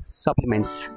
Supplements.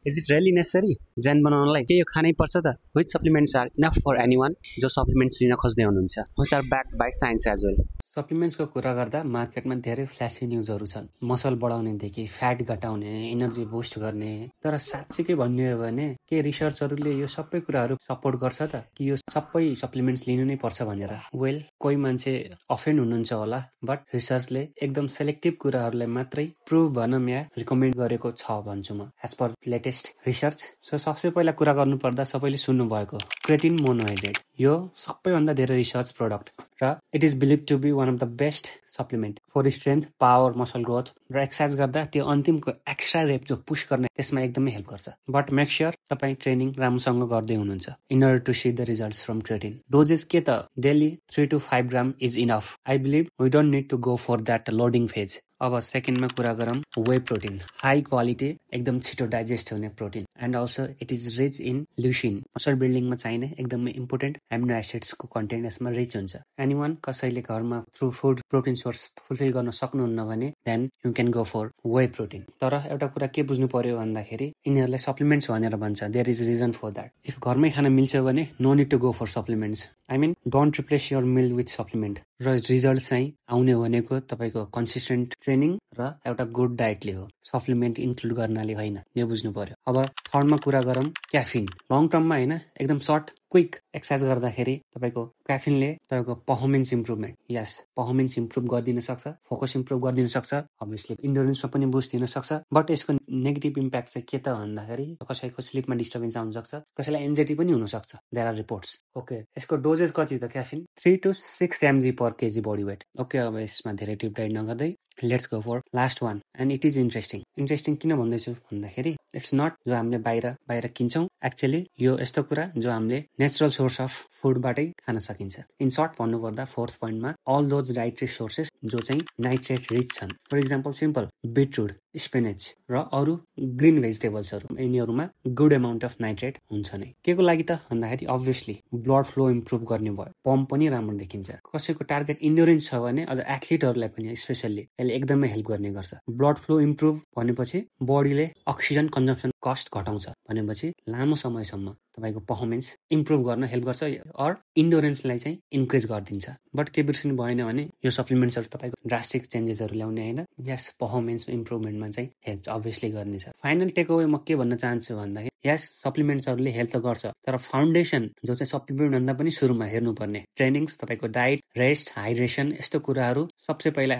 Is it really necessary? ज्यान बनाउनलाई के यो खानै पर्छ त? Which supplements are enough for anyone जो supplements लिन खोज्दै हुनुहुन्छ? Which are backed by science as well. Supplements को कुरा गर्दा मार्केटमा धेरै फ्ल्यासी न्यूजहरू छन्। मसल बढाउनेदेखि फ्याट घटाउने, एनर्जी बुस्ट गर्ने। तर साच्चै भन्नु हो भने के रिसर्चहरूले यो सबै कुराहरू सपोर्ट गर्छ त कि यो सबै सप्लिमेन्ट्स लिनु नै पर्छ भनेर? वेल, कोही मान्छे अफेन्ड हुनुहुन्छ होला, बट रिसर्चले एकदम सेलेक्टिभ कुराहरूलाई मात्रै प्रुभ भनौँ या रिकमेन्ड गरेको छ भन्छु म as per latest research. So सबसे पहिला कुरा गर्नु पर्दा सबैले सुन्नु भएको क्रेटिन मोनोहाइड्रेट, यो सबैभन्दा धेरै रिसर्च प्रोडक्ट र it is believe to be one of the best supplement for strength, power, muscle growth र एक्सर्साइज गर्दा त्यो अन्तिमको एक्स्ट्रा रेप जो पुश गर्ने त्यसमा एकदमै हेल्प गर्छ। बट मेक स्योर तपाईँ ट्रेनिङ राम्रोसँग गर्दै हुनुहुन्छ in order to see the results from creatine. Doses के त daily 3 to 5 gram is enough. I believe we don't need to go for that loading phase. अब सेकेन्डमा कुरा गरौँ वे प्रोटिन, हाई क्वालिटी एकदम छिटो डाइजेस्ट हुने protein and also it is rich in leucine, muscle बिल्डिङमा चाहिने एकदमै इम्पोर्टेन्ट एमिनो एसिड्सको कन्टेन्ट यसमा रिच हुन्छ। एनीवन कसैले घरमा through food protein source fulfil गर्न सक्नुहुन्न भने then you can go for whey protein. तर एउटा कुरा के बुझ्नु पर्यो भन्दाखेरि यिनीहरूलाई सप्लिमेन्ट्स भनेर भन्छ, there is reason for that. If घरमै खान मिल्छ भने no need to go for supplements. I mean don't replace your meal with supplement. र रिजल्ट चाहिँ आउने भनेको तपाईँको कन्सिस्टेन्ट ट्रेनिङ र एउटा गुड डाइटले हो, सप्लिमेन्ट इन्क्लुड गर्नाले होइन, यो बुझ्नु पर्यो। अब थर्डमा कुरा गरौँ क्याफिन। लङ टर्ममा होइन, एकदम सर्ट क्विक एक्सर्साइज गर्दाखेरि तपाईँको क्याफिनले तपाईँको पर्फर्मेन्स इम्प्रुभमेन्ट, यस पर्फर्मेन्स इम्प्रुभ गरिदिन सक्छ, फोकस इम्प्रुभ गरिदिन सक्छ, अभियसली इन्डोरेन्समा पनि बुस्ट दिन सक्छ। बट यसको नेगेटिभ इम्प्याक्ट चाहिँ के त भन्दाखेरि कसैको स्लिपमा डिस्टर्बेन्स आउन सक्छ, कसैलाई एन्जाइटी पनि हुनसक्छ। There are reports. ओके, यसको डोजेस कति त caffeine 3 to 6 mg per KG body weight. Okay, अब यसमा धेरै डिप डाइभ नगर्दै let's go for last one and it is interesting किन भन्दैछु भन्दाखेरि इट्स नट जो हामीले बाहिर किन्छौँ, एक्चुअली यो यस्तो कुरा जो हामीले नेचुरल सोर्स अफ फुडबाटै खान सकिन्छ। इन सर्ट भन्नुपर्दा फोर्थ पोइन्टमा अल दोज डाइट्री सोर्सेस जो चाहिँ नाइट्रेट रिच छन्, for example simple beetroot, spinach र अरू ग्रिन भेजिटेबल्सहरू, यिनीहरूमा गुड एमाउन्ट अफ नाइट्रेट हुन्छ नै। के को लागि त भन्दाखेरि अभियसली ब्लड फ्लो इम्प्रुभ गर्ने भयो, पम्प पनि राम्रो देखिन्छ। कसैको टार्गेट इन्ड्योरेन्स छ भने अझ एथलिटहरूलाई पनि स्पेसल्ली यसले एकदमै हेल्प गर्ने गर्छ। ब्लड फ्लो इम्प्रुभ भनेपछि बडीले अक्सिजन कन्जम्सन कस्ट घटाउँछ भनेपछि लामो समयसम्म तपाईँको पर्फर्मेन्स इम्प्रुभ गर्न हेल्प गर्छ अर इन्डोरेन्सलाई चाहिँ इन्क्रिज गरिदिन्छ। बट के बिर्सिनु भएन भने यो सप्लिमेन्ट्सहरू तपाईँको ड्रास्टिक चेन्जेसहरू ल्याउने होइन, यस पर्फर्मेन्स इम्प्रुभमेन्टमा चाहिँ हेल्प अभियसली गर्नेछ। फाइनल टेक अवे म के भन्न चाहन्छु भन्दाखेरि यस सप्लिमेन्ट्सहरूले हेल्प त गर्छ, तर फाउन्डेसन जो चाहिँ सप्लिमेन्ट भन्दा पनि सुरुमा हेर्नुपर्ने ट्रेनिङ्स, तपाईँको डाइट, रेस्ट, हाइड्रेसन, यस्तो कुराहरू सबसे पहिला